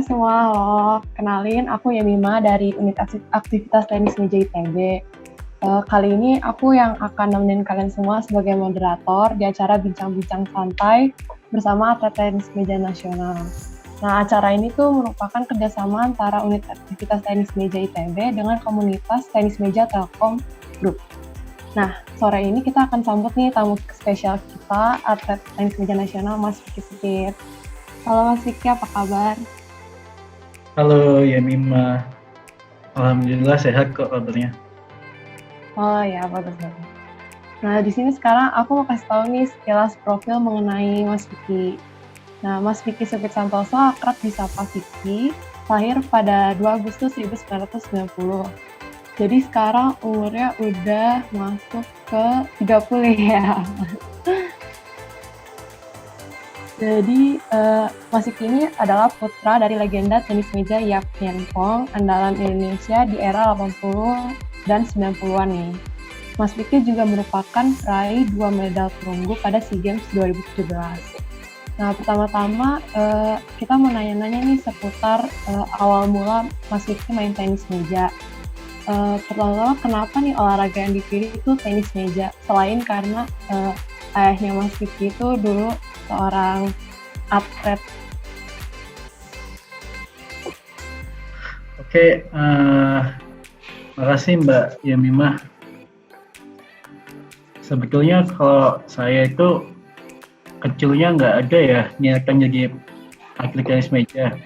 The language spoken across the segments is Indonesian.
semua, halo. Kenalin, aku Yemima dari Unit Aktivitas Tenis Meja ITB. Kali ini aku yang akan nemenin kalian semua sebagai moderator di acara Bincang-Bincang Santai bersama atlet tenis meja nasional. Nah, acara ini tuh merupakan kerjasama antara Unit Aktivitas Tenis Meja ITB dengan komunitas tenis meja Telkom Group. Nah, sore ini kita akan sambut nih tamu spesial kita, atlet tenis meja nasional, Mas Vicky Sukir. Halo Mas Vicky, apa kabar? Halo Yemima, alhamdulillah sehat kok kabarnya. Oh ya, bagus-bagus. Nah, di sini sekarang aku mau kasih tahu nih sekilas profil mengenai Mas Vicky. Nah, Mas Vicky Supit Santoso akrab disapa Vicky, lahir pada 2 Agustus 1990. Jadi sekarang umurnya udah masuk ke 30 ya. Jadi, Mas Vicky ini adalah putra dari legenda tenis meja Yap Hien Pong, andalan Indonesia di era 80 dan 90-an nih. Mas Vicky juga merupakan peraih 2 medal perunggu pada SEA Games 2017. Nah, pertama-tama kita mau nanya-nanya nih seputar awal mula Mas Vicky main tenis meja. Pertama-tama, kenapa nih olahraga yang dipilih itu tenis meja? Selain karena ayahnya Mas Vicky itu dulu seorang atlet. Oke, makasih Mbak Yemima. Sebetulnya kalau saya itu kecilnya nggak ada ya niatan jadi atlet tenis meja.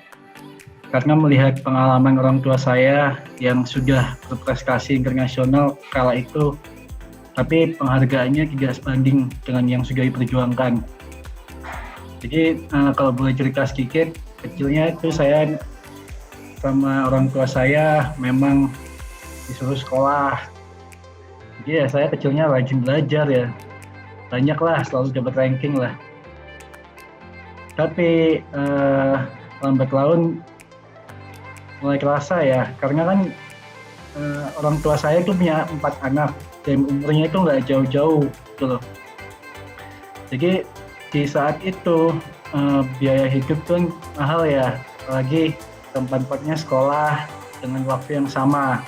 Karena melihat pengalaman orang tua saya yang sudah berprestasi internasional kala itu, tapi penghargaannya tidak sebanding dengan yang sudah diperjuangkan. Jadi kalau boleh cerita sedikit, kecilnya itu saya sama orang tua saya memang disuruh sekolah. Jadi ya saya kecilnya rajin belajar ya, banyak lah, selalu dapat ranking lah. Tapi lambat laun mulai kerasa ya, karena kan orang tua saya itu punya 4 anak dan umurnya itu nggak jauh-jauh gitu loh. Jadi di saat itu biaya hidup tuh mahal ya, apalagi tempatnya sekolah dengan waktu yang sama.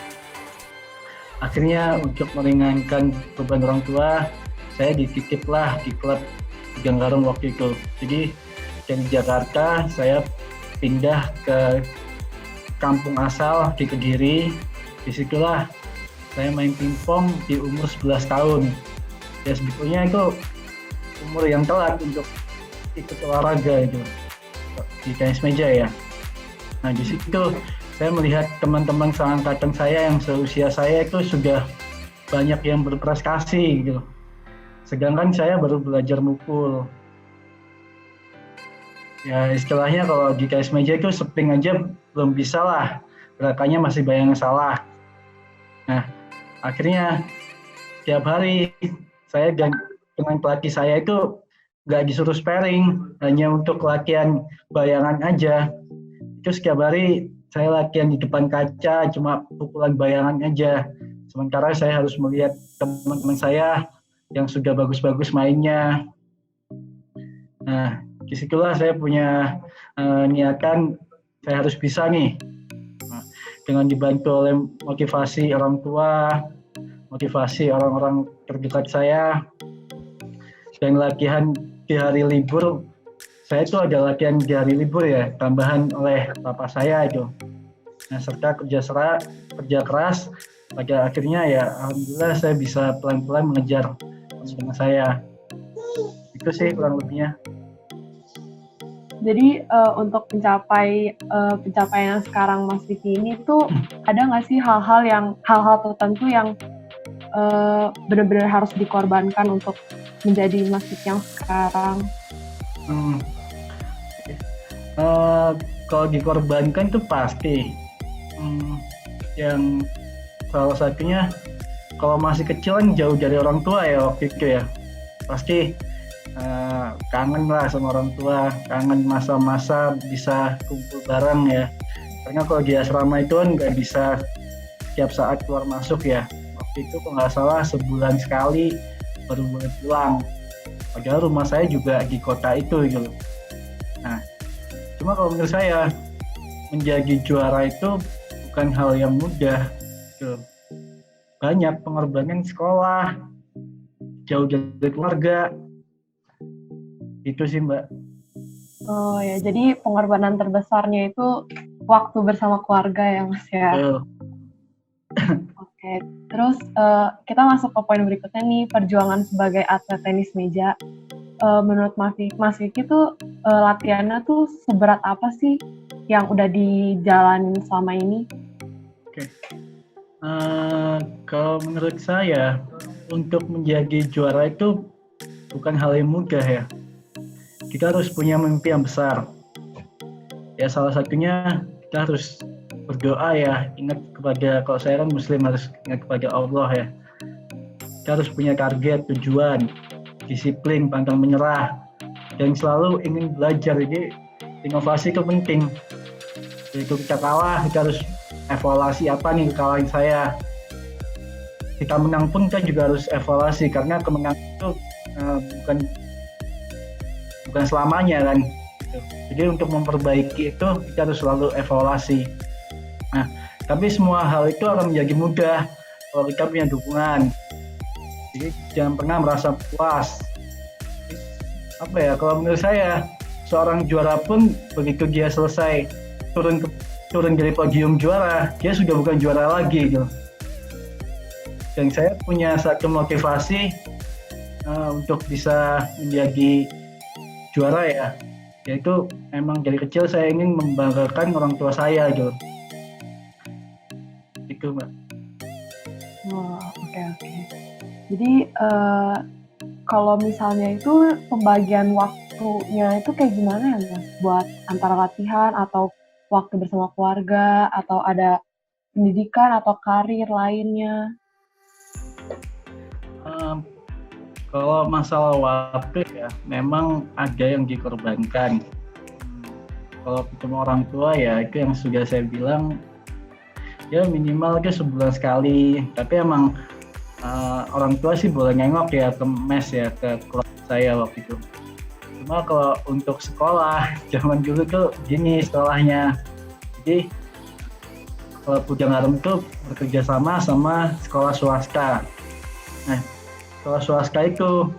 Akhirnya untuk meringankan beban orang tua, saya dititiplah di klub Ujang Garung waktu itu. Jadi dari Jakarta saya pindah ke kampung asal di Kediri. Disitulah saya main pingpong di umur 11 tahun. Ya sebetulnya itu umur yang telat untuk ikut olahraga itu di tenis meja ya. Nah di situ saya melihat teman-teman seangkatan saya yang seusia saya itu sudah banyak yang berprestasi gitu. Sedangkan saya baru belajar mukul. Ya istilahnya kalau di tenis meja itu spring aja belum bisa lah, gerakannya masih banyak yang salah. Nah akhirnya tiap hari saya dengan pelatih saya itu nggak disuruh sparring, hanya untuk latihan bayangan aja. Itu setiap hari saya latihan di depan kaca, cuma pukulan bayangan aja. Sementara saya harus melihat teman-teman saya yang sudah bagus-bagus mainnya. Nah, disitulah saya punya niatan saya harus bisa nih. Nah, dengan dibantu oleh motivasi orang tua, motivasi orang-orang terdekat saya, dan latihan di hari libur. Saya itu ada latihan di hari libur ya, tambahan oleh bapak saya itu. Nah, serta kerja keras, pada akhirnya ya alhamdulillah saya bisa pelan-pelan mengejar teman saya. Itu sih kurang lebihnya. Jadi untuk pencapaian sekarang Mas Vicky ini tuh ada nggak sih hal-hal tertentu yang benar-benar harus dikorbankan untuk menjadi Mas Vicky yang sekarang? Kalau dikorbankan itu pasti. Yang salah satunya kalau masih kecil kan jauh dari orang tua ya waktu itu ya. Pasti kangen lah sama orang tua, kangen masa-masa bisa kumpul bareng ya. Karena kalau di asrama itu kan nggak bisa tiap saat keluar masuk ya. Waktu itu kalau nggak salah sebulan sekali baru boleh pulang. Padahal rumah saya juga di kota itu gitu. Nah, cuma kalau menurut saya menjadi juara itu bukan hal yang mudah. Gitu. Banyak pengorbanan sekolah, jauh dari keluarga. Itu sih Mbak. Oh ya, jadi pengorbanan terbesarnya itu waktu bersama keluarga ya Mas ya. Betul. Oke, terus kita masuk ke poin berikutnya nih, perjuangan sebagai atlet tenis meja. Menurut Mas Vicky tuh latihannya tuh seberat apa sih yang udah dijalanin selama ini? Oke. Kalau menurut saya untuk menjadi juara itu bukan hal yang mudah ya. Kita harus punya mimpi yang besar. Ya salah satunya kita harus berdoa ya, ingat kepada, kalau saya kan muslim, harus ingat kepada Allah ya. Kita harus punya target, tujuan, disiplin, pantang menyerah, dan selalu ingin belajar. Jadi inovasi itu penting. Jadi kita kalah, kita harus evaluasi apa nih kekalahan saya. Kita menang pun kita juga harus evaluasi, karena kemenangan itu bukan selamanya kan. Jadi untuk memperbaiki itu kita harus selalu evaluasi. Nah, tapi semua hal itu akan menjadi mudah kalau kita punya dukungan. Jadi jangan pernah merasa puas. Apa ya, kalau menurut saya seorang juara pun begitu dia selesai turun dari podium juara, dia sudah bukan juara lagi gitu. Dan saya punya satu motivasi untuk bisa menjadi juara ya, yaitu memang dari kecil saya ingin membanggakan orang tua saya gitu. Itu Mbak. Oh, oke. Jadi kalau misalnya itu pembagian waktunya itu kayak gimana ya Mas? Buat antara latihan atau waktu bersama keluarga, atau ada pendidikan atau karir lainnya? Kalau masalah waktu ya, memang ada yang dikorbankan. Kalau ketemu orang tua ya, itu yang sudah saya bilang, ya minimal ke sebulan sekali. Tapi emang orang tua sih boleh nengok ya ke mes ya, ke keluarga saya waktu itu. Cuma kalau untuk sekolah, zaman dulu tuh gini sekolahnya. Jadi kalau Pujang Harum tuh bekerja sama sekolah swasta. Nah, sekolah swasta itu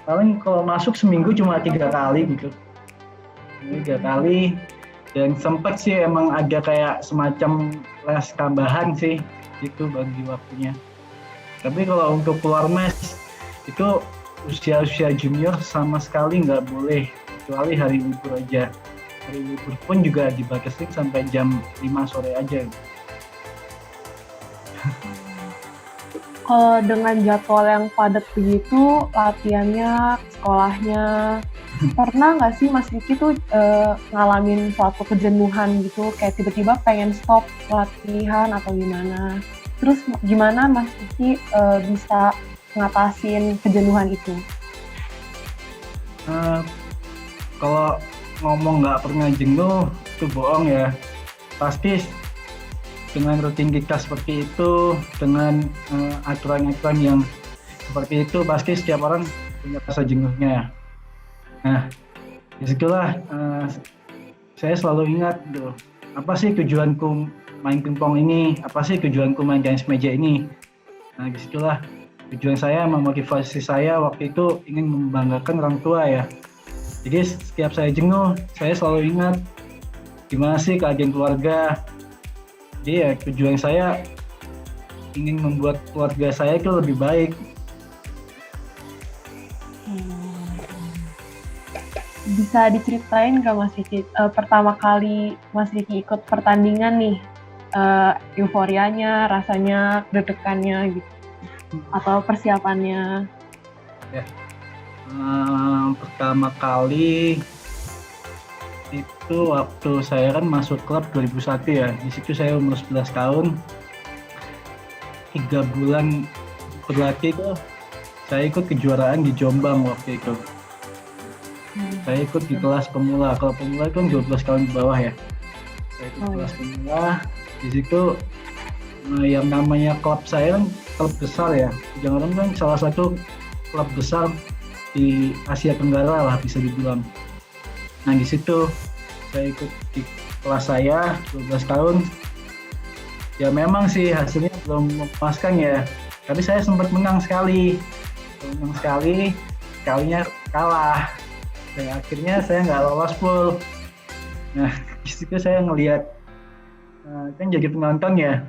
paling kalau masuk seminggu cuma 3 kali gitu. 3 kali, dan sempat sih emang ada kayak semacam les tambahan sih itu bagi waktunya. Tapi kalau untuk keluar mes itu usia junior sama sekali nggak boleh, kecuali hari libur aja. Hari libur pun juga dibatasin sampai jam 5 sore aja. Kalau dengan jadwal yang padat begitu, latihannya, sekolahnya, pernah nggak sih Mas Vicky tuh ngalamin suatu kejenuhan gitu, kayak tiba-tiba pengen stop latihan atau gimana? Terus gimana Mas Vicky bisa ngatasin kejenuhan itu? Kalau ngomong nggak pernah jenuh, itu bohong ya. Pasti dengan rutinitas seperti itu, dengan aturan-aturan yang seperti itu, pasti setiap orang punya rasa jenuhnya. Nah, disitulah saya selalu ingat gitu, apa sih tujuanku main pingpong ini, apa sih tujuanku main tenis meja ini. Nah, disitulah tujuan saya, memotivasi saya waktu itu ingin membanggakan orang tua ya. Jadi setiap saya jenuh, saya selalu ingat gimana sih keadaan keluarga. Jadi ya tujuan saya ingin membuat keluarga saya itu lebih baik. Bisa diceritain nggak Mas Vicky, pertama kali Mas Vicky ikut pertandingan nih, euforianya, rasanya, deg-degannya gitu, atau persiapannya? Ya. Pertama kali itu waktu saya kan masuk klub 2001 ya, di situ saya umur 11 tahun, 3 bulan berlatih itu saya ikut kejuaraan di Jombang waktu itu. Saya ikut di kelas pemula, kalau pemula itu kan 12 tahun di bawah ya. Saya ikut kelas pemula, di situ yang namanya klub saya kan klub besar ya, jangan kan salah satu klub besar di Asia Tenggara lah bisa dibilang. Nah di situ saya ikut di kelas saya 12 tahun. Ya memang sih hasilnya belum memuaskan ya. Tapi saya sempat menang sekali. Sekalinya kalah. Dan akhirnya saya nggak lolos full. Nah, di situ saya ngelihat, kan jadi penonton ya.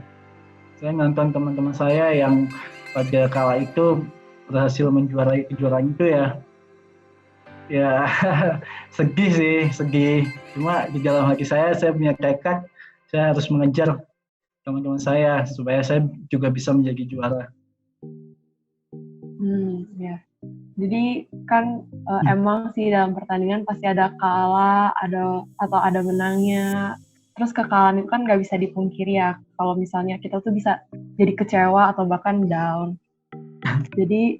Saya nonton teman-teman saya yang pada kala itu berhasil menjuarai kejuaraan itu ya. Ya sedih sih, sedih. Cuma di dalam hati saya punya tekad, saya harus mengejar teman-teman saya supaya saya juga bisa menjadi juara. Ya. Jadi kan emang sih dalam pertandingan pasti ada kalah, atau ada menangnya. Terus kekalahan itu kan nggak bisa dipungkiri ya. Kalau misalnya kita tuh bisa jadi kecewa atau bahkan down. Jadi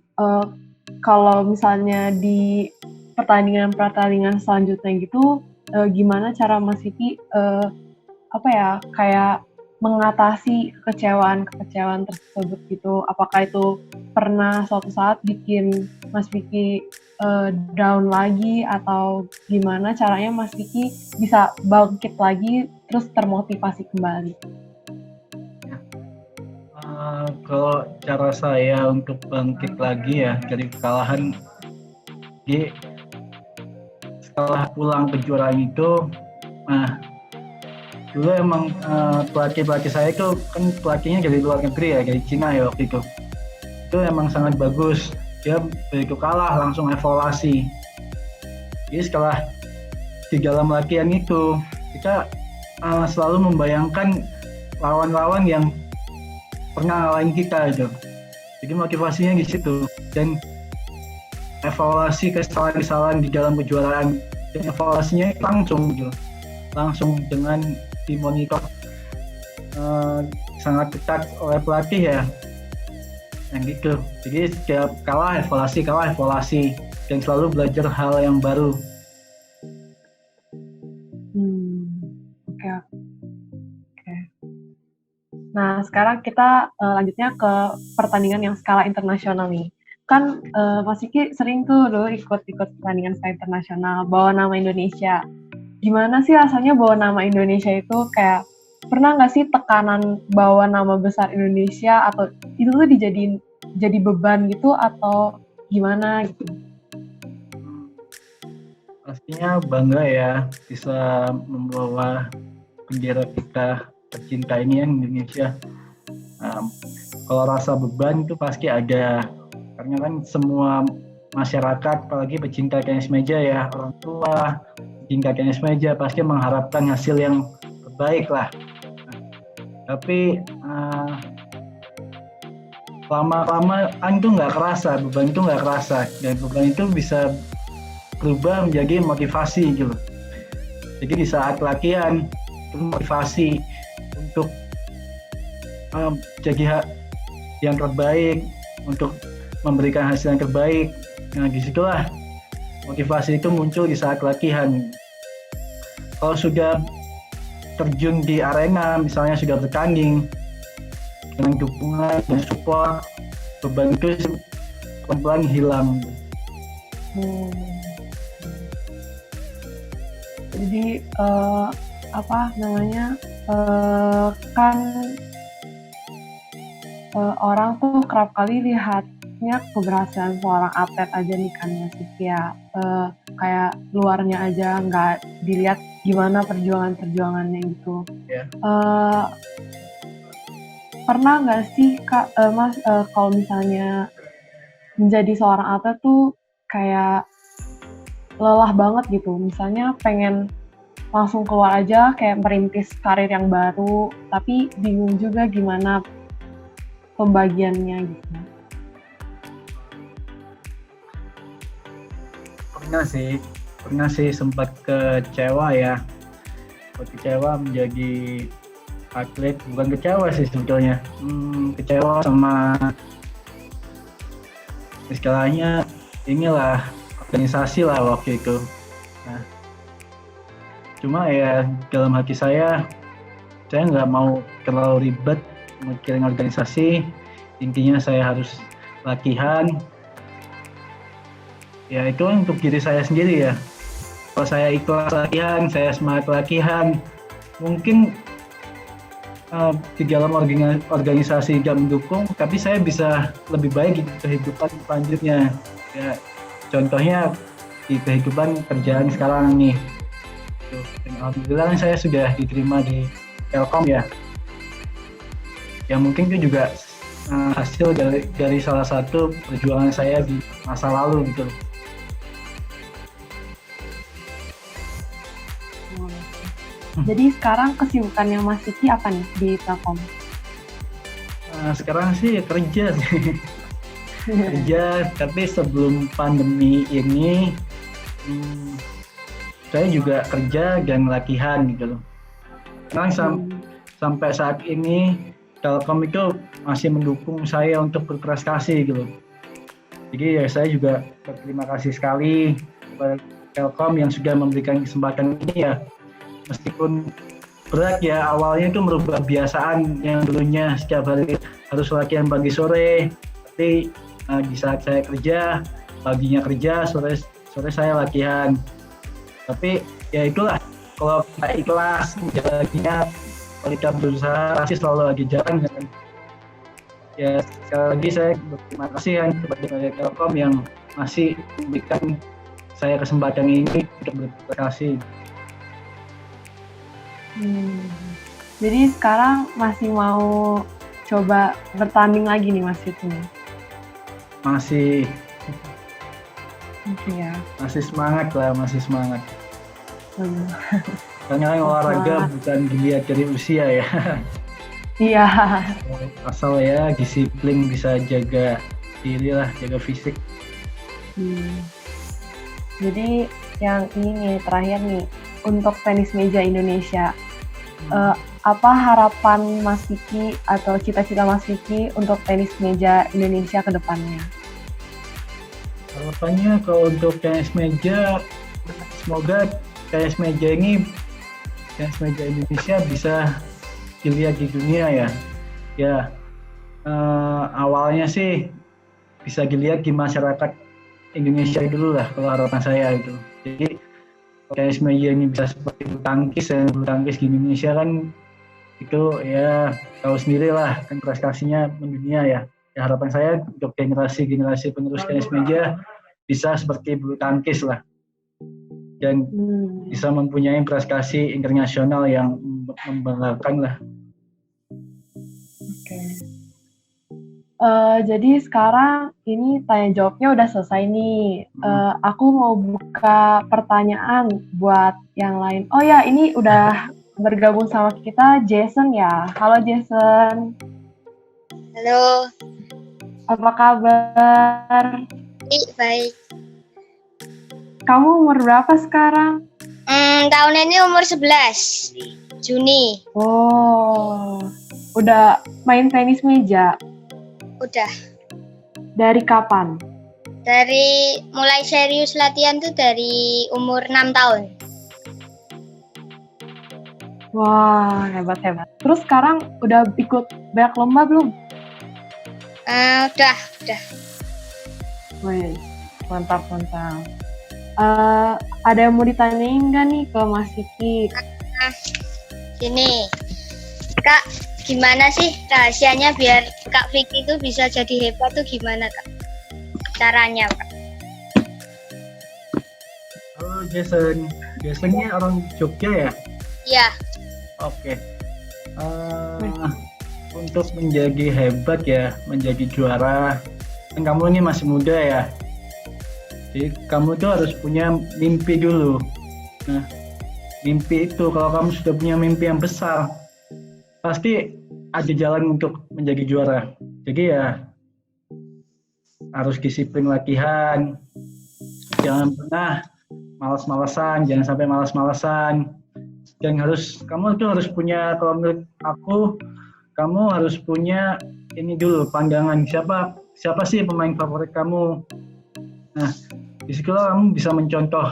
kalau misalnya di pertandingan selanjutnya gitu, gimana cara Mas Vicky kayak mengatasi kekecewaan tersebut gitu? Apakah itu pernah suatu saat bikin Mas Vicky down lagi, atau gimana caranya Mas Vicky bisa bangkit lagi terus termotivasi kembali? Kalau cara saya untuk bangkit lagi ya dari kekalahan, setelah pulang kejuaraan itu, dulu emang pelatih saya itu kan pelatihnya dari luar negeri ya, dari Cina ya waktu itu. Itu emang sangat bagus. Dia begitu kalah langsung evaluasi. Jadi setelah di dalam latihan itu kita selalu membayangkan lawan-lawan yang pernah ngalahin kita gitu. Jadi motivasinya di situ, dan evaluasi kesalahan-kesalahan di dalam kejuaraan, dan evaluasinya langsung gitu. Langsung dengan dimonitor sangat ketat oleh pelatih ya. Yang gitu. Jadi setiap kalah evaluasi, dan selalu belajar hal yang baru. Oke. Nah, sekarang kita lanjutnya ke pertandingan yang skala internasional nih. Kan Mas Vicky sering tuh dulu ikut pertandingan skala internasional, bawa nama Indonesia. Gimana sih rasanya bawa nama Indonesia itu? Kayak pernah nggak sih tekanan bawa nama besar Indonesia, atau itu tuh jadi beban gitu, atau gimana gitu? Pastinya bangga ya bisa membawa bendera kita tercinta ini yang Indonesia. Kalau rasa beban itu pasti ada, karena kan semua masyarakat, apalagi pecinta tenis meja ya, orang tua pecinta tenis meja pasti mengharapkan hasil yang terbaik lah. Tapi lama-lamaan itu nggak kerasa, beban itu nggak kerasa, dan beban itu bisa berubah menjadi motivasi gitu. Jadi di saat latihan itu motivasi untuk jadi yang terbaik, untuk memberikan hasil yang terbaik. Nah disitulah motivasi itu muncul di saat latihan. Kalau sudah terjun di arena, misalnya sudah bertanding dengan dukungan dan support, beban itu pelan-pelan hilang. Jadi kan orang tuh kerap kali lihatnya keberhasilan seorang atlet aja nih kan, Mas Vicky ya. Kayak luarnya aja, nggak dilihat gimana perjuangannya gitu. Yeah. Pernah nggak sih Kak, Mas, kalau misalnya menjadi seorang atlet tuh kayak lelah banget gitu, misalnya pengen langsung keluar aja kayak merintis karir yang baru, tapi bingung juga gimana pembagiannya gitu? Pernah sih sempat kecewa ya. Kecewa menjadi atlet, bukan kecewa sih sebetulnya, kecewa sama istilahnya inilah organisasi lah waktu itu. Nah, cuma ya dalam hati saya nggak mau terlalu ribet mikirin organisasi. Intinya saya harus latihan. Ya itu untuk diri saya sendiri ya. Kalau saya ikhlas latihan, saya semangat latihan, mungkin di dalam organisasi gak mendukung, tapi saya bisa lebih baik di kehidupan selanjutnya. Ya, contohnya di kehidupan kerjaan sekarang nih. Dan alhamdulillah saya sudah diterima di Telkom ya. Ya mungkin itu juga hasil dari salah satu perjuangan saya di masa lalu gitu. Jadi sekarang kesibukannya Mas Vicky apa nih di Telkom? Sekarang sih kerja sih. Kerja, tapi sebelum pandemi ini saya juga kerja dan latihan gitu loh. Sekarang sampai saat ini Telkom itu masih mendukung saya untuk berprestasi gitu loh. Jadi ya saya juga berterima kasih sekali kepada Telkom yang sudah memberikan kesempatan ini ya. Meskipun berat ya, awalnya itu merubah kebiasaan yang dulunya setiap hari harus latihan pagi sore, tapi di saat saya kerja, paginya kerja, sore saya latihan. Tapi ya itulah, kalau nggak ikhlas menjalaninnya, kalau kita berusaha pasti selalu lagi jalan kan. Ya sekali lagi saya berterima kasih kan kepada Telkom yang masih memberikan saya kesempatan ini untuk berprestasi. Jadi sekarang masih mau coba bertanding lagi nih Mas Vicky? Masih ya. Masih semangat lah, masih semangat. Karena olahraga bukan dilihat dari usia ya. Iya. Asal ya disiplin, bisa jaga diri lah, jaga fisik. Jadi yang ini nih terakhir nih, untuk tenis meja Indonesia, apa harapan Mas Vicky atau cita-cita Mas Vicky untuk tenis meja Indonesia ke depannya? Harapannya kalau untuk tenis meja, semoga tenis meja Indonesia bisa dilihat di dunia ya. Ya, awalnya sih bisa dilihat di masyarakat Indonesia dulu lah kalau harapan saya itu. Jadi tenis meja ini bisa seperti bulu tangkis di Indonesia kan itu ya tahu sendiri lah kan prestasinya mendunia ya. Ya harapan saya untuk generasi penerus tenis meja bisa seperti bulu tangkis lah dan bisa mempunyai prestasi internasional yang membanggakan lah. Jadi sekarang ini tanya jawabnya udah selesai nih. Aku mau buka pertanyaan buat yang lain. Oh ya, ini udah bergabung sama kita Jason ya. Halo Jason. Halo. Apa kabar? Baik. Kamu umur berapa sekarang? Tahun ini umur 11. Juni. Oh, udah main tenis meja? Udah. Dari kapan? Dari mulai serius latihan tuh dari umur 6 tahun. Wah, hebat. Terus sekarang udah ikut banyak lomba belum? Udah. Wih, mantap. Ada yang mau ditanyain nggak nih ke Mas Vicky? Sini, Kak, gimana sih rahasianya biar Kak Vicky itu bisa jadi hebat tuh gimana Kak? Caranya Kak? Halo Jason. Jasonnya orang Jogja ya? Iya. Oke. Untuk menjadi hebat ya, menjadi juara, kan kamu ini masih muda ya. Jadi kamu tuh harus punya mimpi dulu. Nah, mimpi itu kalau kamu sudah punya mimpi yang besar, pasti ada jalan untuk menjadi juara. Jadi ya harus disiplin latihan, jangan pernah malas-malasan, jangan sampai malas-malasan. Dan kamu itu harus punya, kalau menurut aku, kamu harus punya ini dulu pandangan siapa sih pemain favorit kamu. Nah, disitulah kamu bisa mencontoh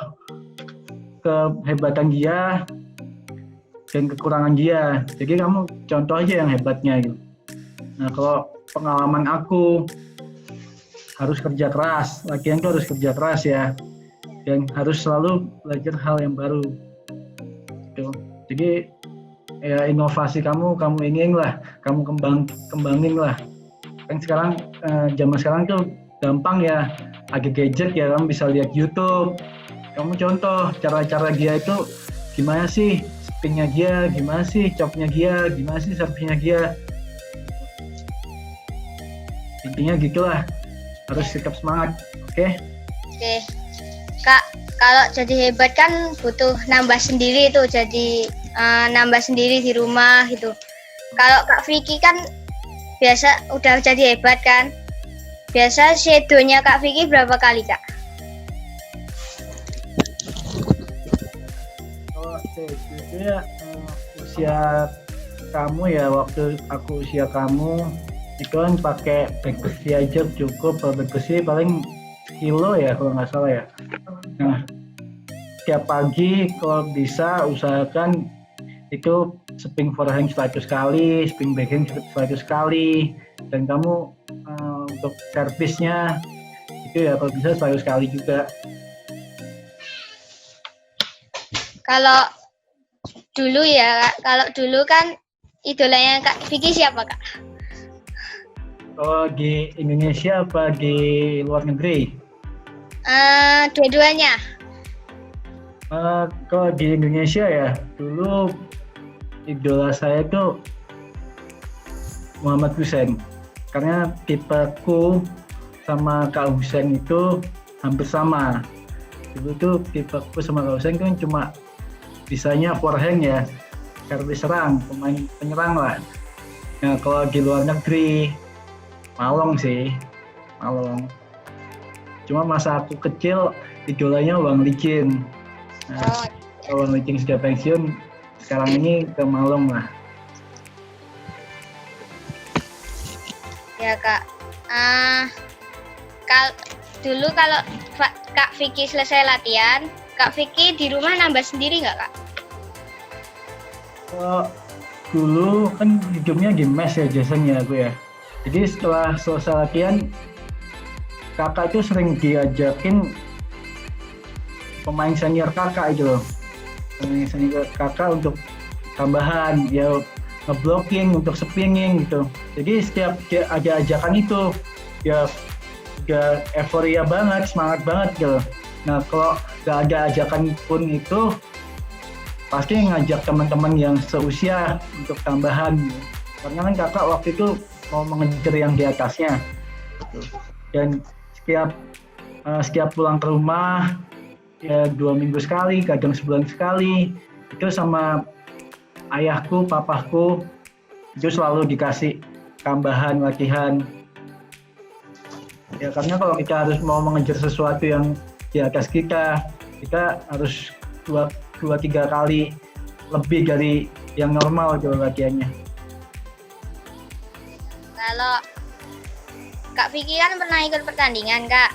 kehebatan dia dan kekurangan dia. Jadi kamu contoh aja yang hebatnya gitu. Nah, kalau pengalaman aku harus kerja keras, latihan itu harus kerja keras ya, dan harus selalu belajar hal yang baru. Gitu. Jadi ya inovasi kamu ingin lah, kamu kembangin lah. Kan sekarang zaman sekarang tuh gampang ya, ada gadget ya, kamu bisa lihat YouTube. Kamu contoh cara-cara dia itu gimana sih, spinnya dia, gimana sih chopnya dia, gimana sih servisnya dia. Intinya gitulah, harus sikap semangat, oke? Oke. Kak, kalau jadi hebat kan butuh nambah sendiri tuh, jadi nambah sendiri di rumah gitu. Kalau Kak Vicky kan biasa udah jadi hebat kan. Biasa shadow-nya Kak Vicky berapa kali, Kak? Itu ya usia kamu ya, waktu aku usia kamu itu kan pakai bag besi aja cukup. Bag besi paling kilo ya kalau nggak salah ya. Nah, tiap pagi kalau bisa usahakan itu spin forehand 100 kali, spin backhand 100 kali, dan kamu untuk servisnya itu ya kalau bisa 100 kali juga. Kalau dulu ya, Kak, kalau dulu kan idolanya Kak Vicky siapa, Kak? Kalau di Indonesia apa di luar negeri? Dua-duanya. Kalau di Indonesia ya, dulu idola saya tuh Muhammad Hussein. Karena tipeku sama Kak Hussein itu hampir sama. Dulu tuh tipeku sama Kak Hussein kan cuma bisanya forehand ya, servis serang, pemain penyerang lah. Nah, kalau di luar negeri, Malong sih, Malong. Cuma masa aku kecil, idolanya Wang Lijing. Nah, Wang Lijing sudah pensiun, sekarang ini ke Malong lah. Ya, Kak. Dulu kalau Kak Vicky selesai latihan, Kak Vicky di rumah nambah sendiri nggak, Kak? Dulu kan hidupnya di mes ya biasanya aku ya. Jadi setelah selesai latihan, kakak itu sering diajakin pemain senior kakak itu loh. Pemain senior kakak untuk tambahan, ya ngeblocking, untuk spinning gitu. Jadi setiap ada ajakan itu, ya udah euforia banget, semangat banget gitu. Nah, kalau gak ada ajakan pun itu, pasti ngajak teman-teman yang seusia untuk tambahan. Karena kan kakak waktu itu mau mengejar yang di atasnya. Dan setiap pulang ke rumah, ya 2 minggu sekali, kadang sebulan sekali, itu sama ayahku, papaku, itu selalu dikasih tambahan latihan. Ya karena kalau kita harus mau mengejar sesuatu yang di atas kita harus 2-3 kali lebih dari yang normal gitu latihannya. Kalau Kak Vicky kan pernah ikut pertandingan, Kak.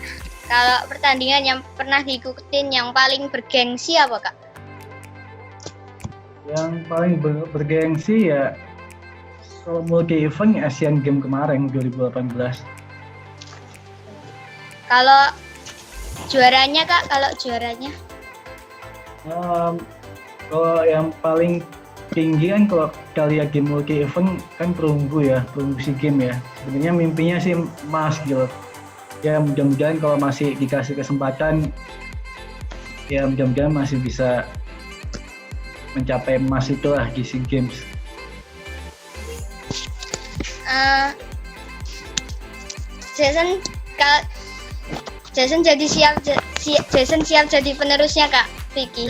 Kalau pertandingan yang pernah diikutin yang paling bergengsi apa, Kak? Yang paling bergengsi ya kalau multi event Asian Games kemarin 2018. Kalau juaranya, Kak, kalau juaranya? Kalau yang paling tinggi kan kalau kita lihat game multi event kan perunggu SEA Games ya. Sebenarnya mimpinya sih emas gitu. Ya mudah-mudahan kalau masih dikasih kesempatan, ya mudah-mudahan masih bisa mencapai emas itulah di SEA Games. Jason siap jadi penerusnya, Kak Vicky.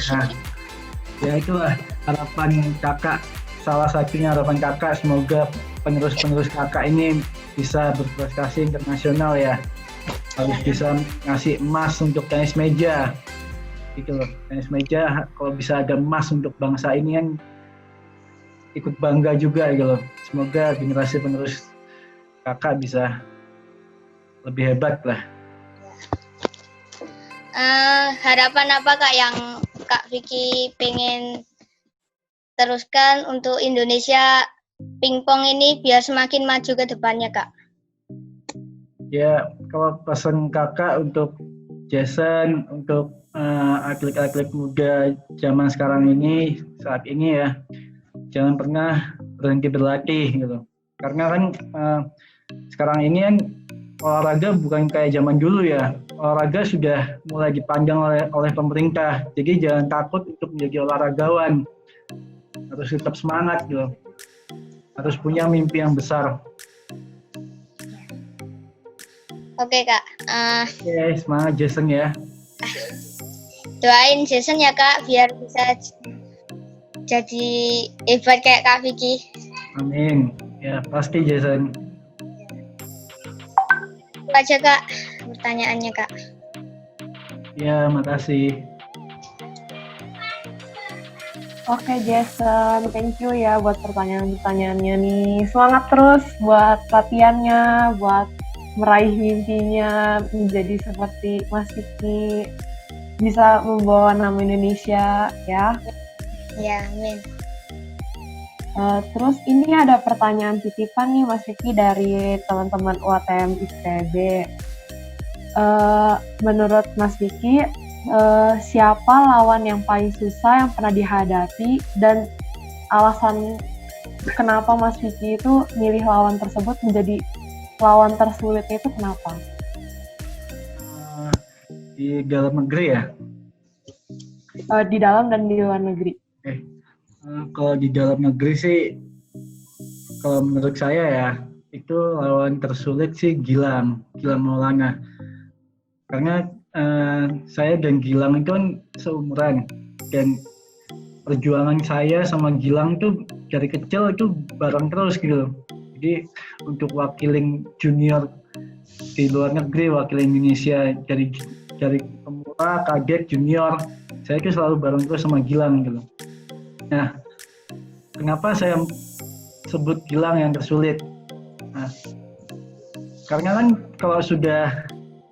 Ya itulah harapan kakak, salah satunya harapan kakak, semoga penerus kakak ini bisa berprestasi internasional ya. Harus bisa ngasih emas untuk tenis meja gitu loh. Tenis meja kalau bisa ada emas untuk bangsa ini kan ikut bangga juga gitu loh. Semoga generasi penerus kakak bisa lebih hebat lah. Harapan apa, Kak, yang Kak Vicky pengen teruskan untuk Indonesia pingpong ini biar semakin maju ke depannya, Kak? Ya, kalau pesan kakak untuk Jason, untuk atlet-atlet muda zaman sekarang ini, saat ini ya, jangan pernah berhenti berlatih gitu. Karena kan sekarang ini kan olahraga bukan kayak zaman dulu ya. Olahraga sudah mulai dipandang oleh pemerintah. Jadi jangan takut untuk menjadi olahragawan. Harus tetap semangat gitu. Harus punya mimpi yang besar. Oke Kak, Oke, semangat Jason ya. doain Jason ya Kak biar bisa jadi hebat kayak Kak Vicky. Amin. Ya, pasti Jason. Itu aja Kak pertanyaannya Kak. Ya, makasih. Oke Jason, thank you ya buat pertanyaan-pertanyaannya nih. Semangat terus buat latihannya, buat meraih mimpinya menjadi seperti Mas Vicky, bisa membawa nama Indonesia ya. Ya, amin. Terus ini ada pertanyaan titipan nih Mas Vicky dari teman-teman UATM ITB. Menurut Mas Vicky, siapa lawan yang paling susah yang pernah dihadapi dan alasan kenapa Mas Vicky itu milih lawan tersebut menjadi lawan tersulitnya itu kenapa? Di dalam negeri ya? Di dalam dan di luar negeri. Kalau di dalam negeri sih, kalau menurut saya ya, itu lawan tersulit sih Gilang Maulana. Karena saya dan Gilang itu kan seumuran, dan perjuangan saya sama Gilang tuh dari kecil itu bareng terus gitu. Jadi untuk wakilin junior di luar negeri, wakilin Indonesia dari pemula, kadet, junior, saya itu selalu bareng terus sama Gilang gitu. Nah, kenapa saya sebut Gilang yang tersulit? Nah, karena kan kalau sudah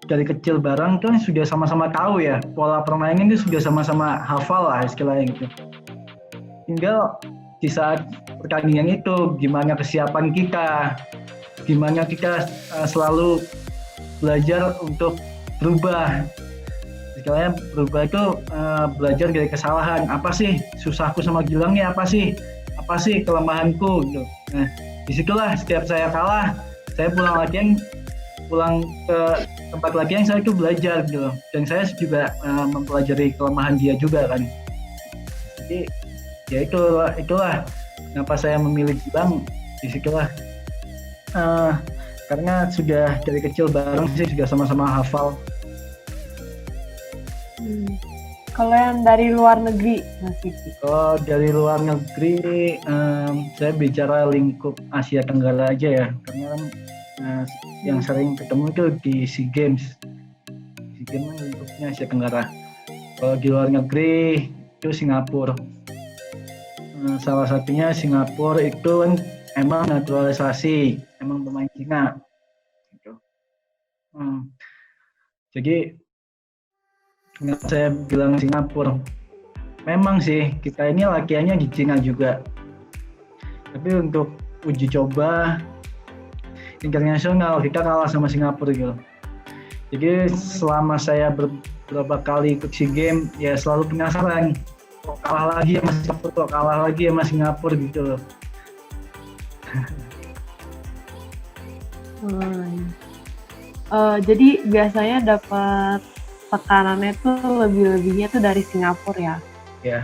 dari kecil bareng kan sudah sama-sama tahu ya, pola permainan itu sudah sama-sama hafal lah istilahnya gitu. Tinggal di saat pertandingan itu gimana kesiapan kita, gimana kita selalu belajar untuk berubah. Istilahnya berubah itu belajar dari kesalahan. Apa sih susahku sama Gilangnya, apa sih kelemahanku gitu. Nah, disitulah setiap saya kalah, saya pulang ke tempat latihan, saya itu belajar gitu. Dan saya juga mempelajari kelemahan dia juga kan. Jadi ya itulah kenapa saya memilih Gilang. Disitulah karena sudah dari kecil bareng sih, sudah sama-sama hafal. Kalau yang dari luar negeri, Mas Vicky? Kalau dari luar negeri, saya bicara lingkup Asia Tenggara aja ya, karena kan yang sering ketemu itu di SEA Games. SEA Games kan lingkupnya Asia Tenggara. Kalau di luar negeri itu Singapura. Salah satunya Singapura itu kan emang naturalisasi, emang pemain Cina. Gitu. Jadi kenapa saya bilang Singapura? Memang sih kita ini latihannya di Cina juga. Tapi untuk uji coba internasional kita kalah sama Singapura gitu. Jadi selama saya beberapa kali ikut SEA Games ya selalu penasaran. Kalah lagi sama Singapura, kalah lagi sama Singapura gitu loh. Jadi biasanya dapat tekanannya tuh lebih-lebihnya tuh dari Singapura ya? Ya.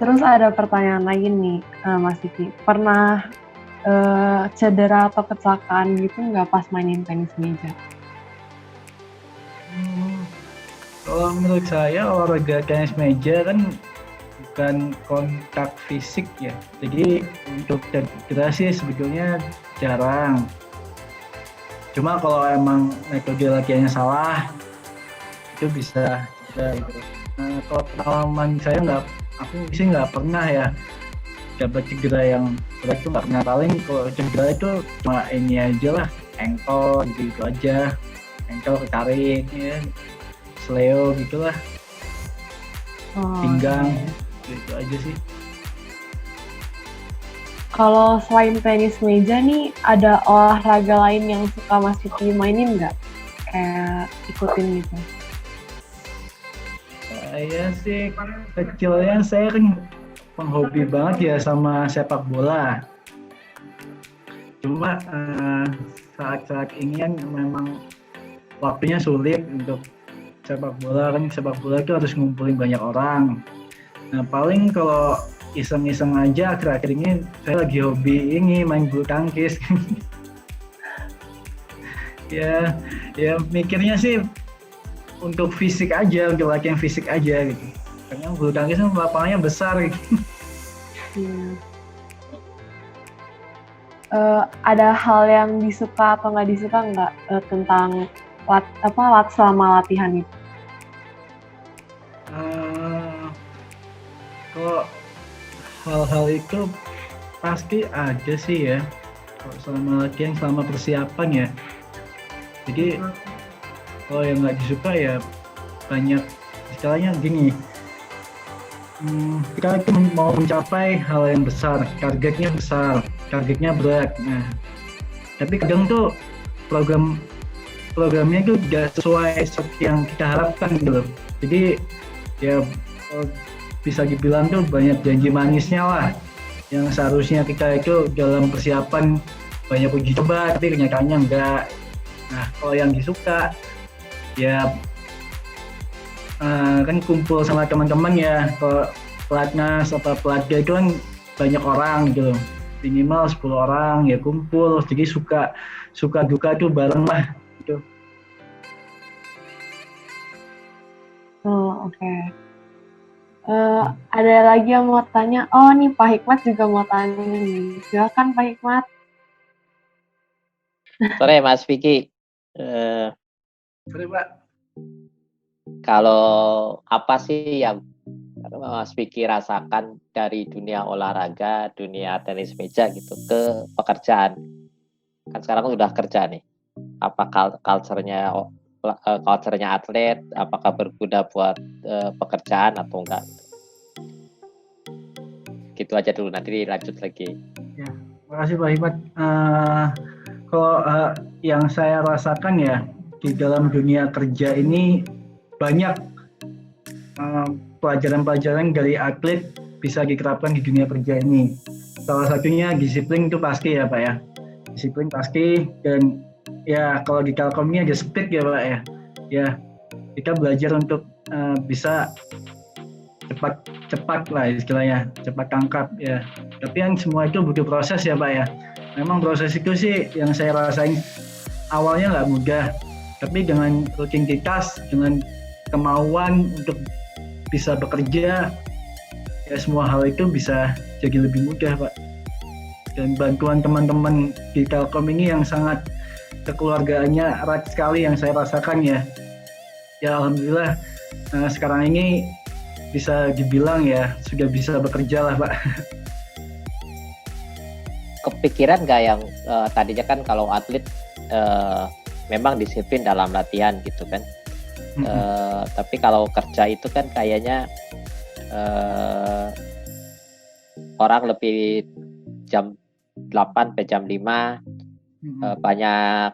Terus ada pertanyaan lagi nih, Mas Vicky. Pernah cedera atau kecelakaan gitu nggak pas mainin tenis meja? Kalau menurut saya olahraga tenis meja kan bukan kontak fisik ya. Jadi untuk cedera sih sebetulnya jarang. Cuma kalau emang metode latihannya salah, itu bisa cedera gitu. Kalau pengalaman saya aku sih nggak pernah ya dapat cedera yang berat, itu nggak pernah. Paling kalau cedera itu cuma ini aja lah, ankle gitu aja, ankle ketarik ya, sleo gitulah, pinggang gitu aja sih. Kalau selain tenis meja nih, ada olahraga lain yang suka Mas Vicky mainin nggak? Kayak ikutin gitu? Saya sih kecilnya saya kan penghobi banget ya sama sepak bola. Cuma saat-saat ini kan memang waktunya sulit untuk sepak bola, kan sepak bola itu harus ngumpulin banyak orang. Nah paling kalau iseng-iseng aja akhir-akhir ini saya lagi hobi ini main bulu tangkis. ya mikirnya sih untuk fisik aja, untuk latihan fisik aja gitu. Karena bulu tangkis kan lapangannya besar gitu. Iya. Ada hal yang disuka atau nggak disuka nggak tentang selama latihan itu? Kalau hal-hal itu pasti ada sih ya. Kalau selama latihan, selama persiapan ya. Jadi kalau yang nggak disuka ya banyak, istilahnya gini. Kita itu mau mencapai hal yang besar, targetnya besar, targetnya berat. Nah, tapi kadang tuh programnya itu tidak sesuai seperti yang kita harapkan gitu. Jadi ya bisa dibilang tuh banyak janji manisnya lah, yang seharusnya kita itu dalam persiapan banyak uji coba, tapi kenyataannya enggak. Nah, kalau yang disuka ya kan kumpul sama teman-teman ya, kalau pelatnas atau pelatga itu kan banyak orang gitu, minimal 10 orang ya kumpul, jadi suka duka tuh bareng lah gitu. Oh, oke. Ada lagi yang mau tanya? Oh, nih Pak Hikmat juga mau tanya nih. Silakan Pak Hikmat. Sore Mas Vicky. Sorry Pak. Kalau apa sih yang Mas Vicky rasakan dari dunia olahraga, dunia tenis meja gitu ke pekerjaan? Kan sekarang udah kerja nih. Apa culture-nya atlet, apakah berguna buat pekerjaan atau enggak? Gitu aja dulu, nanti lanjut lagi. Ya, makasih Pak Hikmat. Kalau yang saya rasakan ya di dalam dunia kerja ini banyak pelajaran-pelajaran dari atlet bisa diterapkan di dunia kerja ini. Salah satunya disiplin itu pasti ya Pak ya. Disiplin pasti, dan ya kalau di Telkom ini ada speed ya Pak ya. Ya kita belajar untuk bisa cepat lah istilahnya, cepat tangkap ya. Tapi yang semua itu butuh proses ya Pak ya. Memang proses itu sih yang saya rasain awalnya nggak mudah, tapi dengan rutinitas, dengan kemauan untuk bisa bekerja, ya semua hal itu bisa jadi lebih mudah Pak. Dan bantuan teman-teman di Telkom ini yang sangat kekeluargaannya erat sekali yang saya rasakan ya. Ya alhamdulillah sekarang ini bisa dibilang ya sudah bisa bekerja lah Pak. Kepikiran nggak yang tadinya kan kalau atlet memang disiplin dalam latihan gitu kan, tapi kalau kerja itu kan kayaknya orang lebih jam 8 sampai jam 5, banyak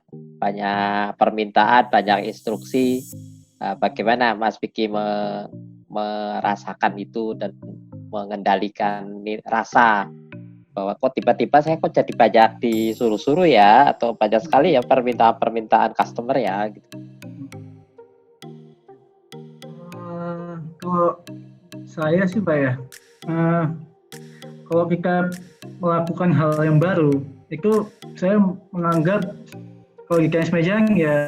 permintaan, banyak instruksi. Bagaimana Mas Vicky merasakan itu dan mengendalikan rasa bahwa kok tiba-tiba saya kok jadi banyak disuruh-suruh ya, atau banyak sekali ya permintaan customer ya gitu. Kalau saya sih Pak ya, kalau kita melakukan hal yang baru itu saya menganggap kalau di tenis meja ya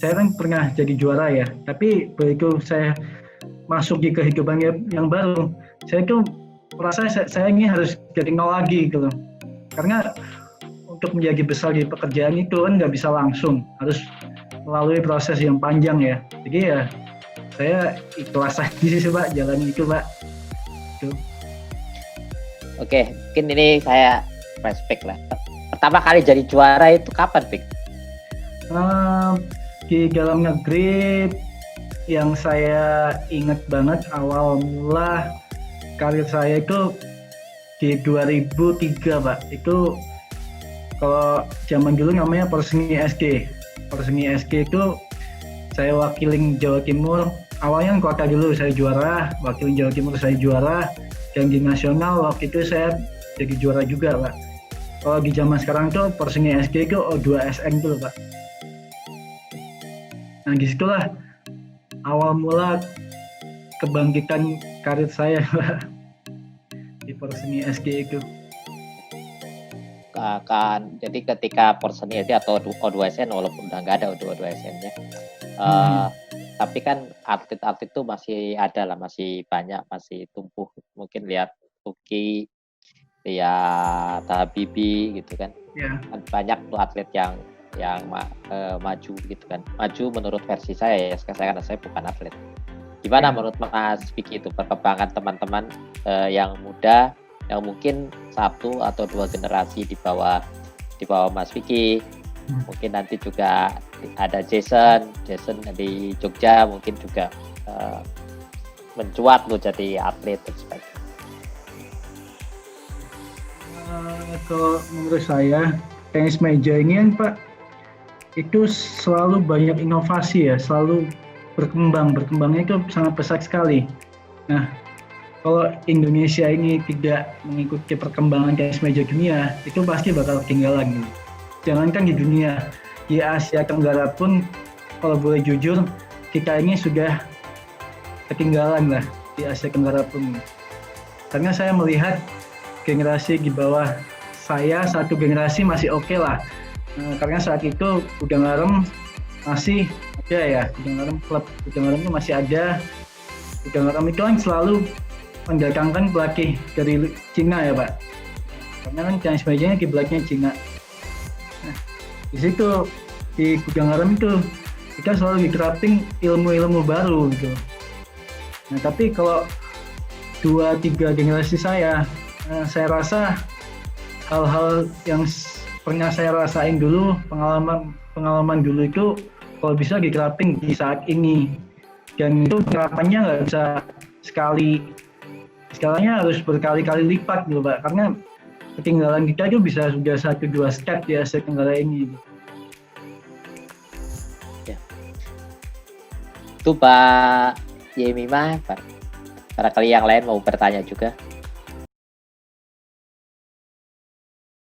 saya kan pernah jadi juara ya, tapi begitu saya masuk di kehidupan yang baru, saya tuh merasa saya ini harus jadi nol lagi gitu loh. Karena untuk menjadi besar di pekerjaan itu kan nggak bisa langsung, harus melalui proses yang panjang ya. Jadi ya saya ikhlas aja sih Pak, jalan itu Pak. Tuh. Oke, mungkin ini saya flashback lah. Pertama kali jadi juara itu kapan, Vick? Di dalam negeri yang saya ingat banget awal mula karir saya itu di 2003 Pak. Itu kalau zaman dulu namanya Perseni SG. Perseni SG itu saya wakilin Jawa Timur awalnya kota dulu saya juara, wakil Jawa Timur saya juara, dan di nasional waktu itu saya jadi juara juga Pak. Kalau di zaman sekarang tuh Perseni SG itu O2SN tuh Pak. Nah disitulah awal mula kebangkitan karir saya Pak, di Perseni SG itu. Kan jadi ketika Perseni SG atau O2SN, walaupun udah nggak ada O2SN-nya, tapi kan atlet-atlet itu masih ada lah, masih banyak, masih tumbuh. Mungkin lihat Uki, lihat Habibie gitu kan. Ya. Kan banyak tuh atlet yang maju gitu kan. Maju menurut versi saya ya, karena saya bukan atlet. Gimana menurut Mas Vicky itu perkembangan teman-teman yang muda, yang mungkin 1 atau 2 generasi di bawah Mas Vicky? Mungkin nanti juga ada Jason di Jogja mungkin juga mencuat loh jadi atlet dan sebagainya. Kalau menurut saya tenis meja ini kan Pak, itu selalu banyak inovasi ya, selalu berkembangnya itu sangat pesat sekali. Nah, kalau Indonesia ini tidak mengikuti perkembangan tenis meja dunia, itu pasti bakal ketinggalan. Jangankan di dunia, di Asia Tenggara pun, kalau boleh jujur, kita ini sudah ketinggalan lah di Asia Tenggara pun. Karena saya melihat generasi di bawah saya, 1 generasi masih oke lah. Karena saat itu Udang Arem masih ada ya, klub Udang Arem itu masih ada. Udang Arem itu kan selalu mendatangkan pelatih dari Cina ya Pak. Karena kan tenis mejanya kiblatnya Cina. Nah, di situ di Udang Arem itu kita selalu diterapin ilmu-ilmu baru gitu. Nah tapi kalau 2-3 generasi saya rasa hal-hal yang pernah saya rasain dulu, pengalaman dulu itu kalau bisa diterapin di saat ini, dan itu penerapannya nggak bisa sekali, skalanya harus berkali-kali lipat gitu Pak, karena ketinggalan kita itu bisa sudah 1-2 step di Asia Tenggara ini. Ya. Itu Pak Yemima, barangkali yang lain mau bertanya juga.